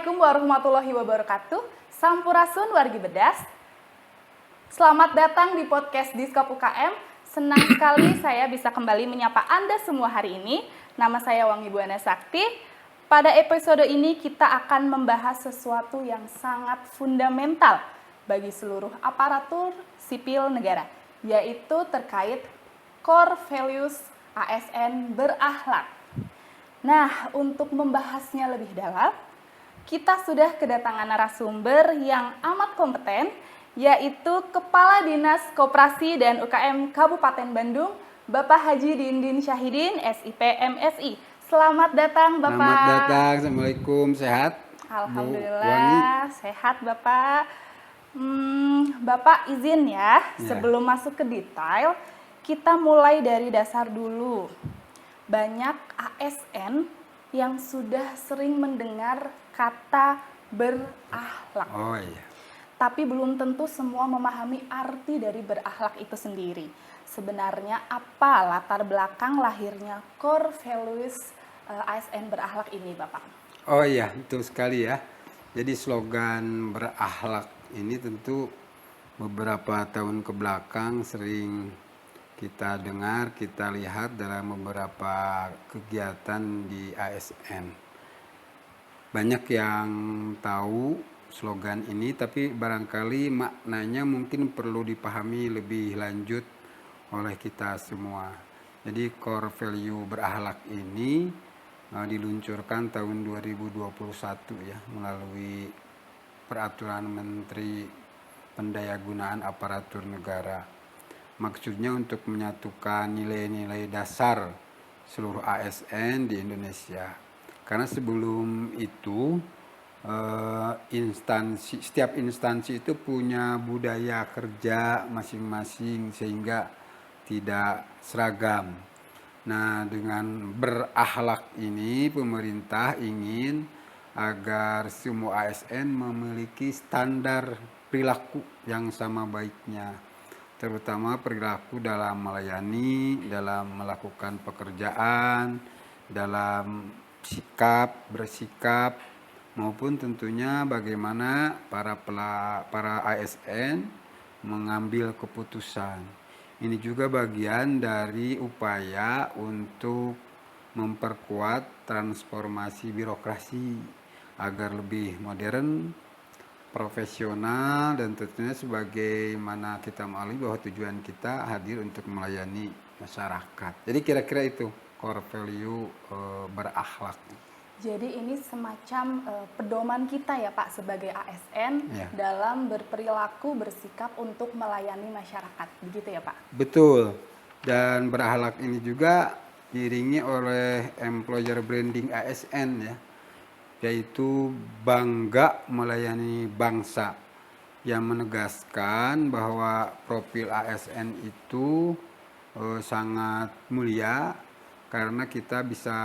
Assalamualaikum warahmatullahi wabarakatuh. Sampurasun wargi bedas. Selamat datang di podcast Diskop UKM. Senang sekali saya bisa kembali menyapa Anda semua hari ini. Nama saya Wangi Buana Sakti. Pada episode ini kita akan membahas sesuatu yang sangat fundamental bagi seluruh aparatur sipil negara, yaitu terkait core values ASN berakhlak. Nah, untuk membahasnya lebih dalam, kita sudah kedatangan narasumber yang amat kompeten, yaitu Kepala Dinas Koperasi dan UKM Kabupaten Bandung, Bapak Haji Dindin Syahidin, SIP MSI. Selamat datang, Bapak. Selamat datang, Assalamualaikum, sehat? Alhamdulillah, sehat Bapak. Bapak izin ya, sebelum masuk ke detail, kita mulai dari dasar dulu. Banyak ASN yang sudah sering mendengar kata berakhlak. Oh iya. Tapi belum tentu semua memahami arti dari berakhlak itu sendiri. Sebenarnya apa latar belakang lahirnya core values ASN berakhlak ini, Bapak? Oh iya, betul sekali ya. Jadi slogan berakhlak ini tentu beberapa tahun ke belakang sering kita dengar, kita lihat dalam beberapa kegiatan di ASN. Banyak yang tahu slogan ini, tapi barangkali maknanya mungkin perlu dipahami lebih lanjut oleh kita semua. Jadi core value berakhlak ini diluncurkan tahun 2021 ya, melalui Peraturan Menteri Pendayagunaan Aparatur Negara. Maksudnya untuk menyatukan nilai-nilai dasar seluruh ASN di Indonesia. Karena sebelum itu setiap instansi itu punya budaya kerja masing-masing sehingga tidak seragam. Nah, dengan berakhlak ini pemerintah ingin agar semua ASN memiliki standar perilaku yang sama baiknya, terutama perilaku dalam melayani, dalam melakukan pekerjaan, dalam bersikap, maupun tentunya bagaimana para ASN mengambil keputusan. Ini juga bagian dari upaya untuk memperkuat transformasi birokrasi agar lebih modern, profesional, dan tentunya sebagaimana kita maklumi bahwa tujuan kita hadir untuk melayani masyarakat. Jadi kira-kira itu core value berakhlak. Jadi ini semacam pedoman kita ya Pak sebagai ASN dalam berperilaku, bersikap untuk melayani masyarakat, begitu ya Pak? Betul, dan berakhlak ini juga diiringi oleh employer branding ASN ya, yaitu bangga melayani bangsa, yang menegaskan bahwa profil ASN itu sangat mulia karena kita bisa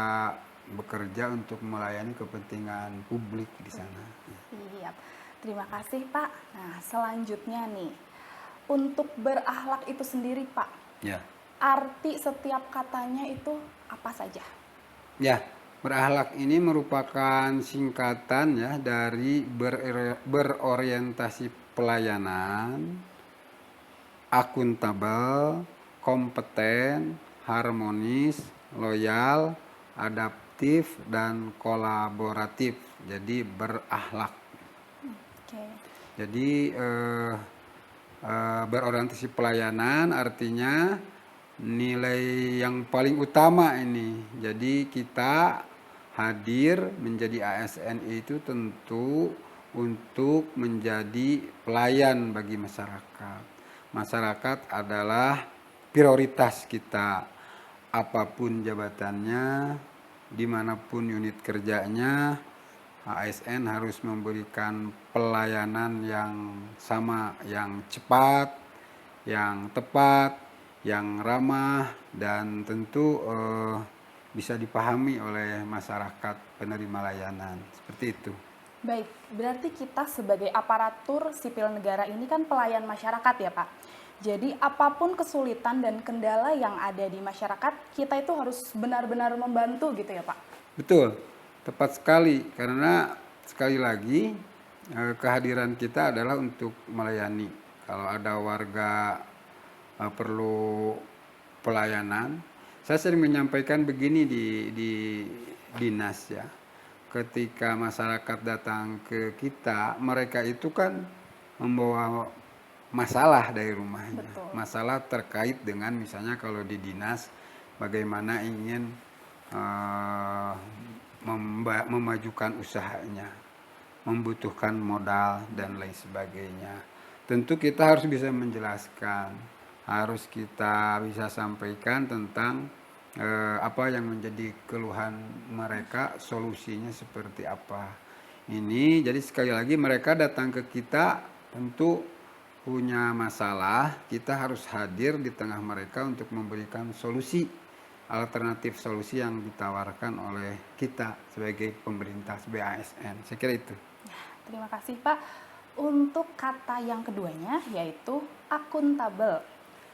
bekerja untuk melayani kepentingan publik di sana. Iya, terima kasih Pak. Nah, selanjutnya nih, untuk berakhlak itu sendiri Pak, arti setiap katanya itu apa saja? Ya, berakhlak ini merupakan singkatan ya dari berorientasi pelayanan, akuntabel, kompeten, harmonis, loyal, adaptif, dan kolaboratif. Jadi berakhlak. Jadi berorientasi pelayanan artinya nilai yang paling utama ini. Jadi kita hadir menjadi ASN itu tentu untuk menjadi pelayan bagi masyarakat. Masyarakat adalah prioritas kita. Apapun jabatannya, dimanapun unit kerjanya, ASN harus memberikan pelayanan yang sama, yang cepat, yang tepat, yang ramah, dan tentu bisa dipahami oleh masyarakat penerima layanan. Seperti itu. Baik, berarti kita sebagai aparatur sipil negara ini kan pelayan masyarakat ya Pak. Jadi apapun kesulitan dan kendala yang ada di masyarakat, kita itu harus benar-benar membantu gitu ya Pak? Betul, tepat sekali. Karena sekali lagi kehadiran kita adalah untuk melayani. Kalau ada warga perlu pelayanan, saya sering menyampaikan begini di dinas ya. Ketika masyarakat datang ke kita, mereka itu kan membawa masalah dari rumahnya. Betul. Masalah terkait dengan misalnya kalau di dinas bagaimana ingin memajukan usahanya, membutuhkan modal dan lain sebagainya. Tentu kita harus bisa menjelaskan, harus kita bisa sampaikan tentang apa yang menjadi keluhan mereka, solusinya seperti apa. Ini jadi sekali lagi mereka datang ke kita tentu punya masalah, kita harus hadir di tengah mereka untuk memberikan solusi, alternatif solusi yang ditawarkan oleh kita sebagai pemerintah, sebagai ASN. Saya kira itu. Terima kasih Pak. Untuk kata yang keduanya yaitu akuntabel.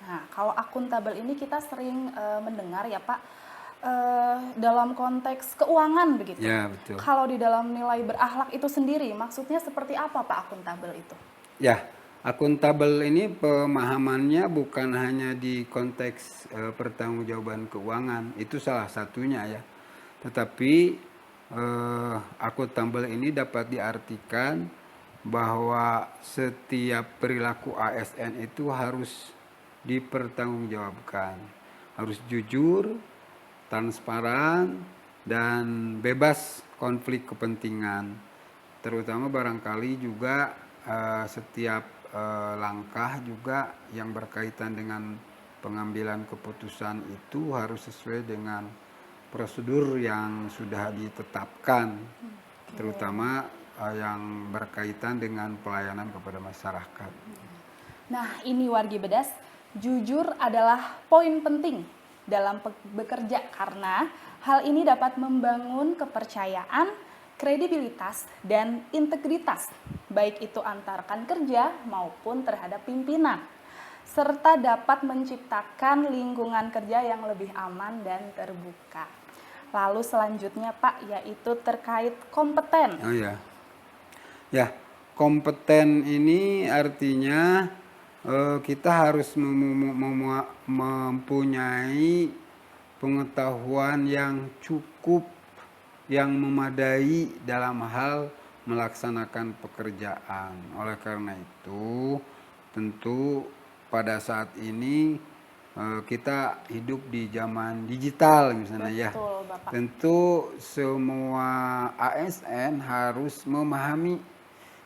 Nah, kalau akuntabel ini kita sering mendengar ya Pak, dalam konteks keuangan begitu. Ya, betul. Kalau di dalam nilai berakhlak itu sendiri, maksudnya seperti apa Pak akuntabel itu? Ya, akuntabel ini pemahamannya bukan hanya di konteks pertanggungjawaban keuangan, itu salah satunya ya. Tetapi akuntabel ini dapat diartikan bahwa setiap perilaku ASN itu harus dipertanggungjawabkan, harus jujur, transparan, dan bebas konflik kepentingan. Terutama barangkali juga setiap langkah juga yang berkaitan dengan pengambilan keputusan itu harus sesuai dengan prosedur yang sudah ditetapkan, terutama yang berkaitan dengan pelayanan kepada masyarakat. Nah, ini wargi bedas, jujur adalah poin penting dalam bekerja karena hal ini dapat membangun kepercayaan, kredibilitas, dan integritas, baik itu antar rekan kerja maupun terhadap pimpinan, serta dapat menciptakan lingkungan kerja yang lebih aman dan terbuka. Lalu selanjutnya Pak, yaitu terkait kompeten. Oh ya, ya kompeten ini artinya kita harus mempunyai pengetahuan yang cukup, yang memadai dalam hal melaksanakan pekerjaan. Oleh karena itu, tentu pada saat ini kita hidup di zaman digital misalnya. Betul, ya. Bapak. Tentu semua ASN harus memahami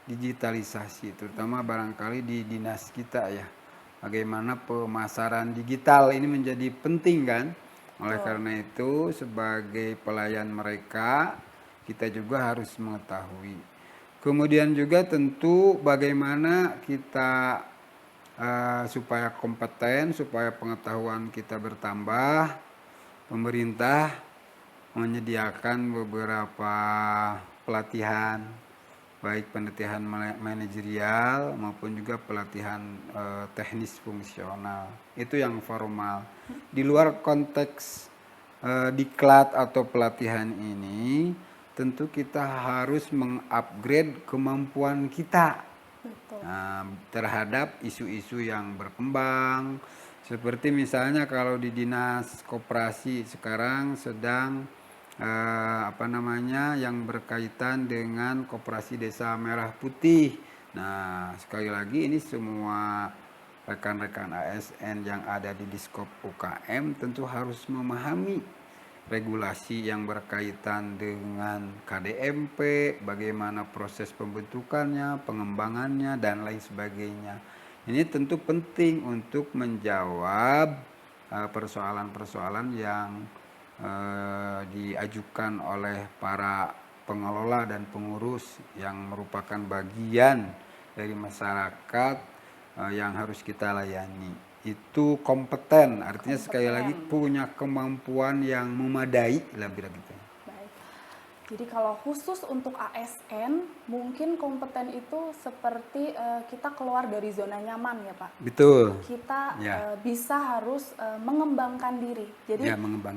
digitalisasi, terutama barangkali di dinas kita ya. Bagaimana pemasaran digital ini menjadi penting kan? Oleh karena itu sebagai pelayan mereka kita juga harus mengetahui. Kemudian juga tentu bagaimana kita supaya kompeten, supaya pengetahuan kita bertambah. Pemerintah menyediakan beberapa pelatihan, baik pelatihan manajerial maupun juga pelatihan teknis fungsional. Itu yang formal. Di luar konteks diklat atau pelatihan ini, tentu kita harus mengupgrade kemampuan kita terhadap isu-isu yang berkembang. Seperti misalnya kalau di dinas koperasi sekarang sedang yang berkaitan dengan koperasi desa merah putih. Nah, sekali lagi ini semua rekan-rekan ASN yang ada di Diskop UKM tentu harus memahami regulasi yang berkaitan dengan KDMP, bagaimana proses pembentukannya, pengembangannya, dan lain sebagainya. Ini tentu penting untuk menjawab persoalan-persoalan yang diajukan oleh para pengelola dan pengurus yang merupakan bagian dari masyarakat yang harus kita layani. Itu kompeten, artinya sekali lagi punya kemampuan yang memadai lah gitu. Baik. Jadi kalau khusus untuk ASN, mungkin kompeten itu seperti kita keluar dari zona nyaman ya Pak. Betul. Kita bisa harus mengembangkan diri. Jadi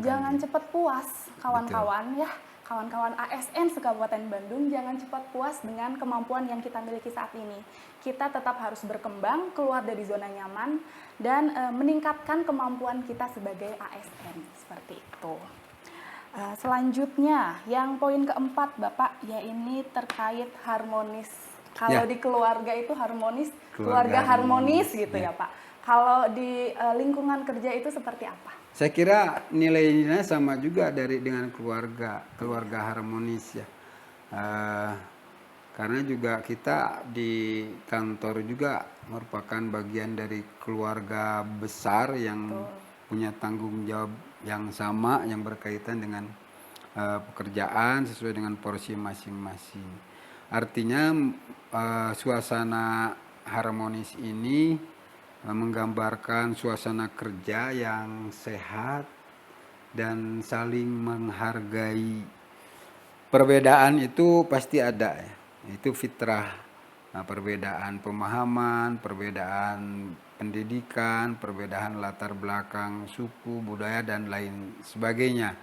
jangan cepat puas kawan-kawan ya. kawan-kawan ASN se-Kabupaten Bandung jangan cepat puas dengan kemampuan yang kita miliki saat ini. Kita tetap harus berkembang, keluar dari zona nyaman, dan meningkatkan kemampuan kita sebagai ASN. Seperti itu. Selanjutnya, yang poin keempat Bapak, ya ini terkait harmonis. Kalau di keluarga itu harmonis, keluarga harmonis gitu ya Pak. Kalau di lingkungan kerja itu seperti apa? Saya kira nilainya sama juga dengan keluarga harmonis ya. Karena juga kita di kantor juga merupakan bagian dari keluarga besar yang punya tanggung jawab yang sama, yang berkaitan dengan pekerjaan sesuai dengan porsi masing-masing. Artinya suasana harmonis ini menggambarkan suasana kerja yang sehat dan saling menghargai. Perbedaan itu pasti ada ya, itu fitrah. Nah, perbedaan pemahaman, perbedaan pendidikan, perbedaan latar belakang suku, budaya dan lain sebagainya.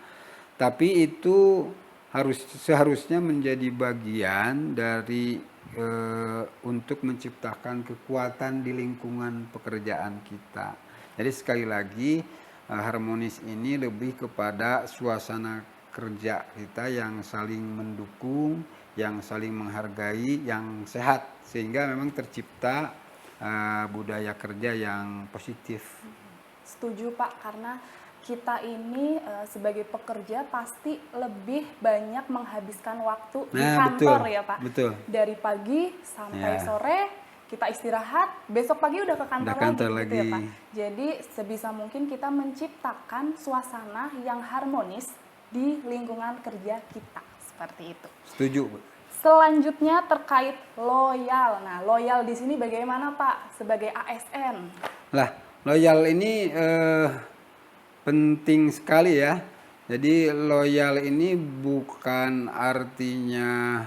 Tapi itu seharusnya menjadi bagian dari untuk menciptakan kekuatan di lingkungan pekerjaan kita. Jadi sekali lagi harmonis ini lebih kepada suasana kerja kita yang saling mendukung, yang saling menghargai, yang sehat, sehingga memang tercipta budaya kerja yang positif. Setuju Pak, karena kita ini sebagai pekerja pasti lebih banyak menghabiskan waktu di kantor ya Pak. Betul. Dari pagi sampai sore kita istirahat, besok pagi udah ke kantor lagi. Gitu ya Pak. Jadi sebisa mungkin kita menciptakan suasana yang harmonis di lingkungan kerja kita, seperti itu. Setuju. Selanjutnya terkait loyal. Nah, loyal di sini bagaimana Pak sebagai ASN? Lah, loyal ini penting sekali ya. Jadi loyal ini bukan artinya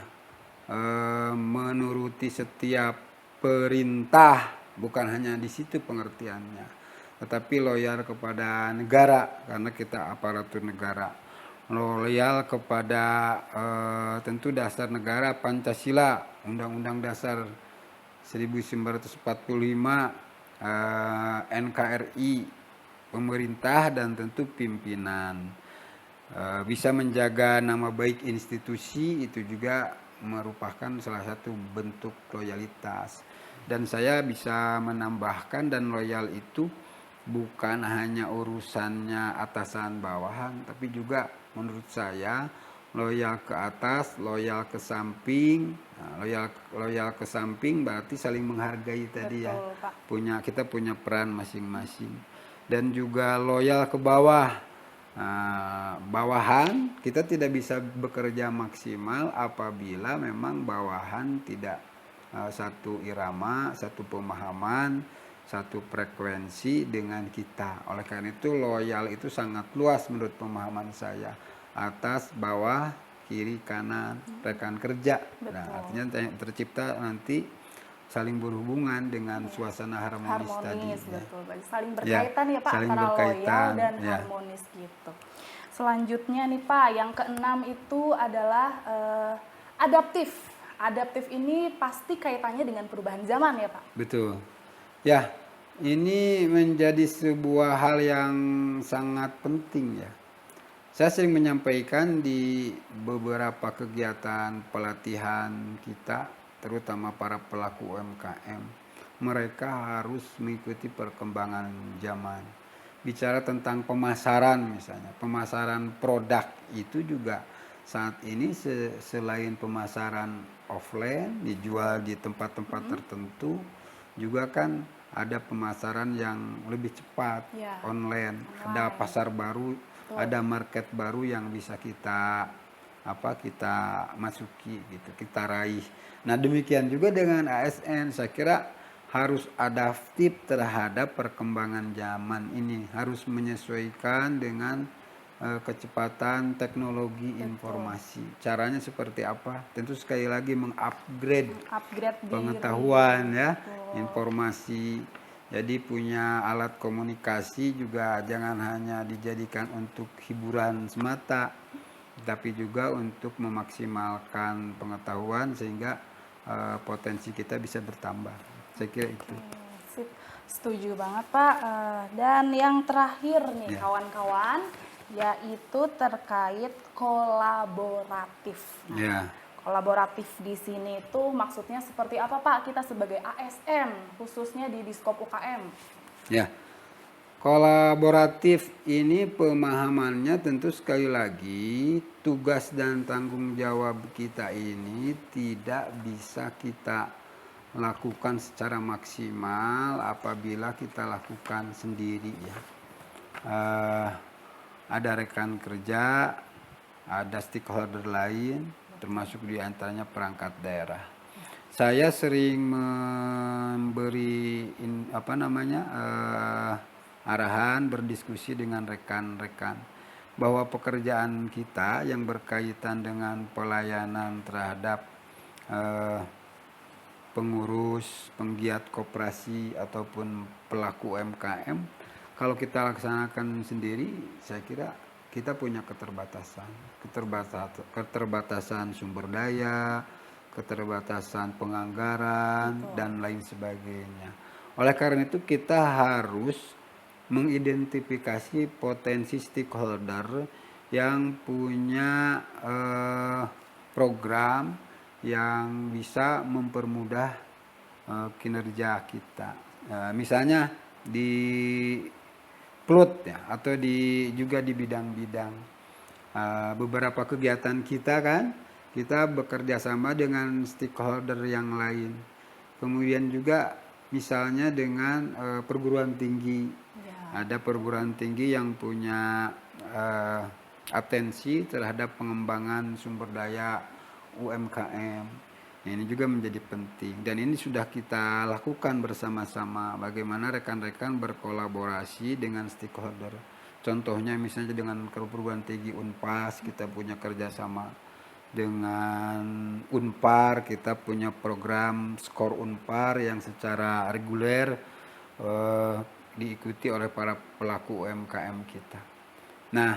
menuruti setiap perintah, bukan hanya di situ pengertiannya. Tetapi loyal kepada negara karena kita aparatur negara. Loyal kepada tentu dasar negara Pancasila, Undang-Undang Dasar 1945, NKRI, pemerintah dan tentu pimpinan. Bisa menjaga nama baik institusi itu juga merupakan salah satu bentuk loyalitas. Dan saya bisa menambahkan, dan loyal itu bukan hanya urusannya atasan bawahan, tapi juga menurut saya loyal ke atas, loyal ke samping. Nah, loyal ke samping berarti saling menghargai tadi. Betul, ya Pak. Kita punya peran masing-masing. Dan juga loyal ke bawah. Bawahan kita tidak bisa bekerja maksimal apabila memang bawahan tidak satu irama, satu pemahaman, satu frekuensi dengan kita. Oleh karena itu loyal itu sangat luas menurut pemahaman saya. Atas, bawah, kiri, kanan, rekan kerja. Betul. Nah, artinya tercipta nanti saling berhubungan dengan suasana harmonis tadi. Betul. Saling berkaitan ya Pak, antara loyal dan harmonis gitu. Selanjutnya nih Pak, yang keenam itu adalah adaptif. Adaptif ini pasti kaitannya dengan perubahan zaman ya Pak? Betul. Ya, ini menjadi sebuah hal yang sangat penting ya. Saya sering menyampaikan di beberapa kegiatan pelatihan kita, terutama para pelaku UMKM, mereka harus mengikuti perkembangan zaman. Bicara tentang pemasaran misalnya, pemasaran produk itu juga saat ini selain pemasaran offline, dijual di tempat-tempat tertentu, juga kan ada pemasaran yang lebih cepat, online. Ada pasar baru, ada market baru yang bisa kita masuki gitu, kita raih. Nah, demikian juga dengan ASN, saya kira harus adaptif terhadap perkembangan zaman ini, harus menyesuaikan dengan kecepatan teknologi informasi. Caranya seperti apa? Tentu sekali lagi mengupgrade pengetahuan ya, informasi. Jadi punya alat komunikasi juga jangan hanya dijadikan untuk hiburan semata. tapi juga untuk memaksimalkan pengetahuan sehingga potensi kita bisa bertambah. Saya kira itu. Sip. Setuju banget Pak. Dan yang terakhir nih Ya. kawan-kawan, yaitu terkait kolaboratif. Nah, Ya. kolaboratif di sini tuh maksudnya seperti apa Pak? Kita sebagai ASN, khususnya di Diskop UKM. Ya. Kolaboratif ini pemahamannya tentu sekali lagi tugas dan tanggung jawab kita ini tidak bisa kita lakukan secara maksimal apabila kita lakukan sendiri ya. Ada rekan kerja, ada stakeholder lain, termasuk diantaranya perangkat daerah. Saya sering memberi arahan, berdiskusi dengan rekan-rekan bahwa pekerjaan kita yang berkaitan dengan pelayanan terhadap pengurus, penggiat koperasi ataupun pelaku UMKM, kalau kita laksanakan sendiri, saya kira kita punya keterbatasan sumber daya, keterbatasan penganggaran, dan lain sebagainya. Oleh karena itu kita harus mengidentifikasi potensi stakeholder yang punya program yang bisa mempermudah kinerja kita. Misalnya di plot ya, atau juga di bidang-bidang beberapa kegiatan kita kan, kita bekerja sama dengan stakeholder yang lain. Kemudian juga misalnya dengan perguruan tinggi. Ya. Ada perguruan tinggi yang punya atensi terhadap pengembangan sumber daya UMKM. Nah, ini juga menjadi penting dan ini sudah kita lakukan bersama-sama bagaimana rekan-rekan berkolaborasi dengan stakeholder. Contohnya misalnya dengan perguruan tinggi Unpas kita punya kerjasama, dengan Unpar kita punya program skor Unpar yang secara reguler diikuti oleh para pelaku UMKM kita. Nah,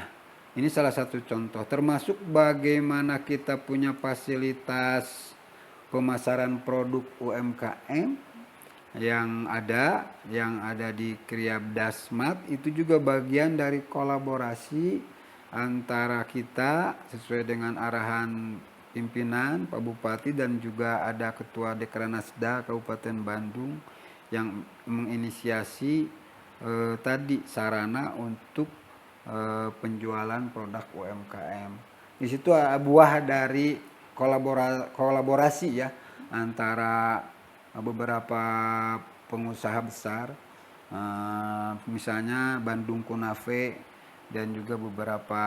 ini salah satu contoh, termasuk bagaimana kita punya fasilitas pemasaran produk UMKM yang ada di Kriab Dasmat, itu juga bagian dari kolaborasi antara kita sesuai dengan arahan pimpinan Pak Bupati dan juga ada Ketua Dekranasda Kabupaten Bandung yang menginisiasi tadi sarana untuk penjualan produk UMKM. Di situ buah dari kolaborasi ya antara beberapa pengusaha besar, misalnya Bandung Kunafe dan juga beberapa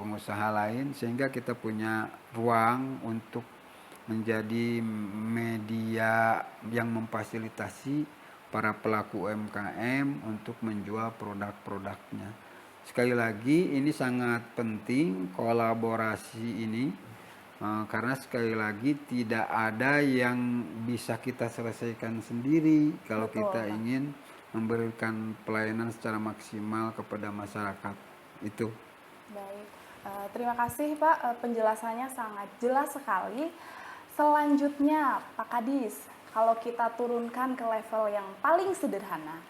pengusaha lain, sehingga kita punya ruang untuk menjadi media yang memfasilitasi para pelaku UMKM untuk menjual produk-produknya. Sekali lagi ini sangat penting kolaborasi ini, karena sekali lagi tidak ada yang bisa kita selesaikan sendiri kalau kita ingin memberikan pelayanan secara maksimal kepada masyarakat. Itu. Baik, terima kasih Pak, penjelasannya sangat jelas sekali. Selanjutnya Pak Kadis, kalau kita turunkan ke level yang paling sederhana,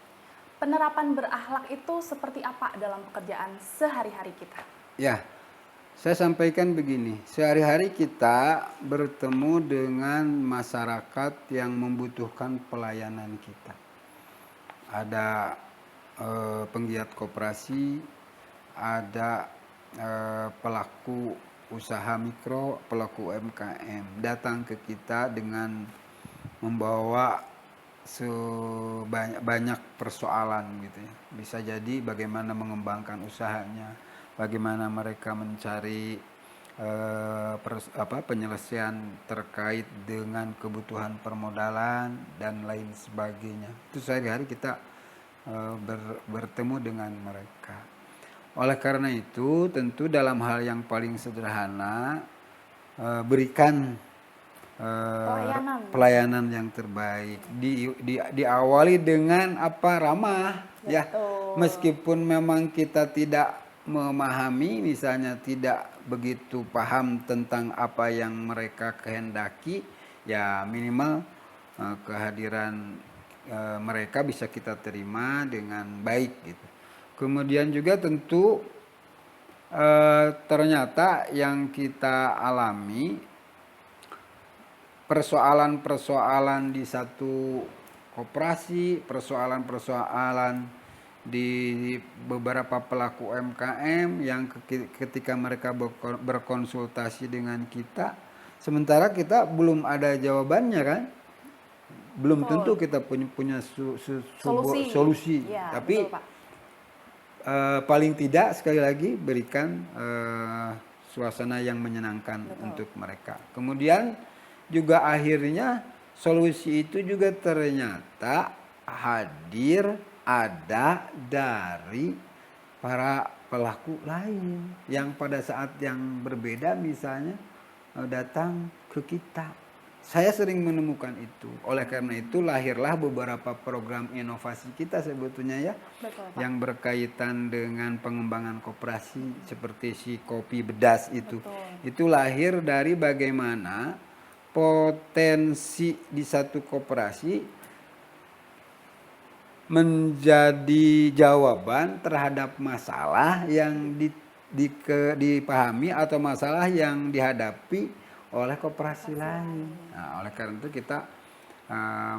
penerapan berakhlak itu seperti apa dalam pekerjaan sehari-hari kita? Ya, saya sampaikan begini, sehari-hari kita bertemu dengan masyarakat yang membutuhkan pelayanan kita. Ada penggiat koperasi, ada pelaku usaha mikro, pelaku UMKM datang ke kita dengan membawa banyak persoalan gitu ya. Bisa jadi bagaimana mengembangkan usahanya, bagaimana mereka mencari penyelesaian terkait dengan kebutuhan permodalan dan lain sebagainya. Itu sehari-hari kita bertemu dengan mereka. Oleh karena itu tentu dalam hal yang paling sederhana berikan pelayanan yang terbaik, diawali dengan ramah. Ya, meskipun memang kita tidak memahami, misalnya tidak begitu paham tentang apa yang mereka kehendaki, ya minimal kehadiran mereka bisa kita terima dengan baik gitu. Kemudian juga tentu ternyata yang kita alami persoalan-persoalan di satu koperasi, persoalan-persoalan di beberapa pelaku UMKM yang ketika mereka berkonsultasi dengan kita, sementara kita belum ada jawabannya kan, belum tentu kita punya solusi. Ya, tapi betul, Pak. Paling tidak sekali lagi berikan suasana yang menyenangkan untuk mereka. Kemudian juga akhirnya solusi itu juga ternyata hadir ada dari para pelaku lain yang pada saat yang berbeda misalnya datang ke kita. Saya sering menemukan itu. Oleh karena itu lahirlah beberapa program inovasi kita sebetulnya ya. Betul, Pak. Yang berkaitan dengan pengembangan koperasi seperti si kopi bedas itu. Betul. Itu lahir dari bagaimana potensi di satu koperasi menjadi jawaban terhadap masalah yang dipahami atau masalah yang dihadapi oleh koperasi lain. Nah, oleh karena itu kita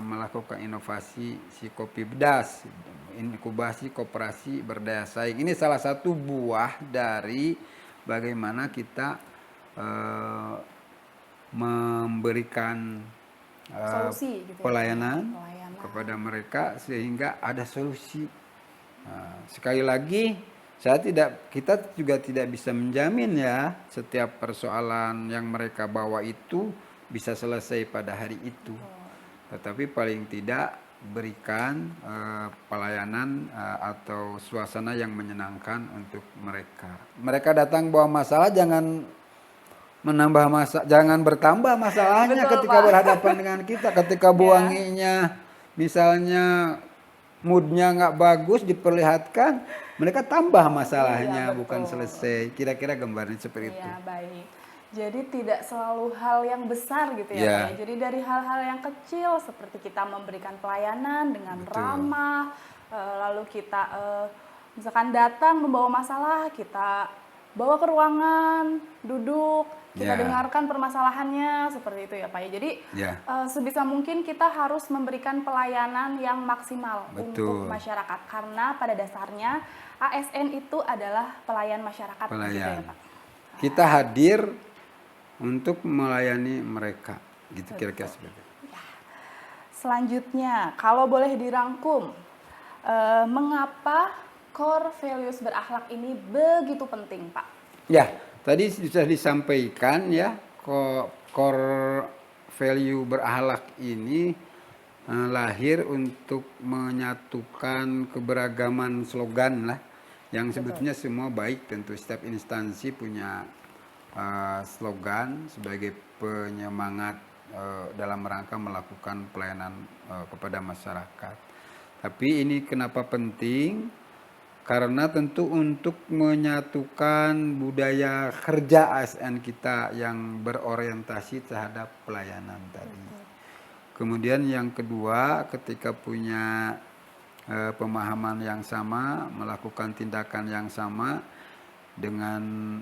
melakukan inovasi si kopi bedas, inkubasi koperasi berdaya saing. Ini salah satu buah dari bagaimana kita memberikan Solusi, gitu ya, pelayanan kepada mereka sehingga ada solusi. Sekali lagi kita juga tidak bisa menjamin ya setiap persoalan yang mereka bawa itu bisa selesai pada hari itu. Tetapi paling tidak berikan pelayanan atau suasana yang menyenangkan untuk mereka. Mereka datang bawa masalah, jangan jangan bertambah masalahnya. Betul, ketika Pak. Berhadapan dengan kita, ketika buanginya misalnya moodnya nggak bagus diperlihatkan, mereka tambah masalahnya, bukan selesai. Kira-kira gambarnya seperti itu. Baik. Jadi tidak selalu hal yang besar gitu ya, Pak ya. Jadi dari hal-hal yang kecil seperti kita memberikan pelayanan dengan ramah, lalu kita misalkan datang membawa masalah, kita bawa ke ruangan, duduk, kita dengarkan permasalahannya, seperti itu ya Pak ya. Jadi sebisa mungkin kita harus memberikan pelayanan yang maksimal untuk masyarakat. Karena pada dasarnya ASN itu adalah pelayan masyarakat. Gitu ya, Pak. Kita hadir untuk melayani mereka. Gitu kira-kira seperti itu. Selanjutnya, kalau boleh dirangkum, mengapa core values berakhlak ini begitu penting, Pak? Ya, tadi sudah disampaikan ya, core value berakhlak ini lahir untuk menyatukan keberagaman slogan lah, yang sebetulnya semua baik, tentu setiap instansi punya slogan sebagai penyemangat dalam rangka melakukan pelayanan kepada masyarakat. Tapi ini kenapa penting? Karena tentu untuk menyatukan budaya kerja ASN kita yang berorientasi terhadap pelayanan tadi. Kemudian yang kedua, ketika punya pemahaman yang sama, melakukan tindakan yang sama dengan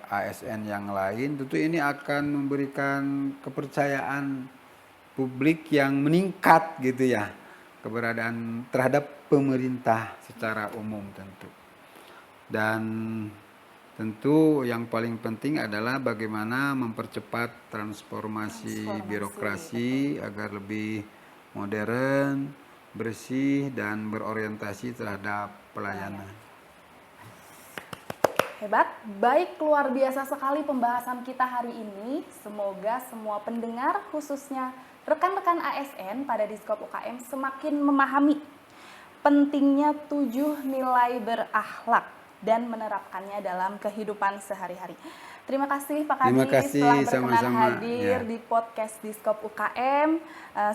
ASN yang lain, tentu ini akan memberikan kepercayaan publik yang meningkat gitu ya, keberadaan terhadap pemerintah secara umum tentu. Dan tentu yang paling penting adalah bagaimana mempercepat transformasi birokrasi agar lebih modern, bersih, dan berorientasi terhadap pelayanan. Hebat, baik, luar biasa sekali pembahasan kita hari ini. Semoga semua pendengar, khususnya rekan-rekan ASN pada Diskop UKM semakin memahami pentingnya 7 nilai berakhlak dan menerapkannya dalam kehidupan sehari-hari. Terima kasih Pak Kadi telah berkenan hadir di podcast Diskop UKM.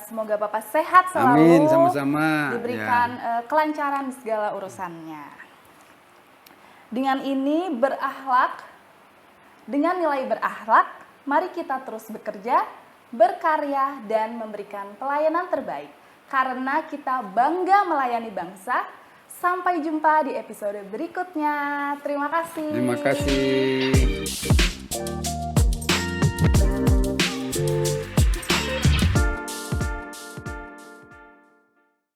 Semoga Bapak sehat selalu. Amin, sama-sama. Diberikan kelancaran segala urusannya. Dengan nilai berakhlak, mari kita terus bekerja, berkarya, dan memberikan pelayanan terbaik. Karena kita bangga melayani bangsa. Sampai jumpa di episode berikutnya. Terima kasih. Terima kasih.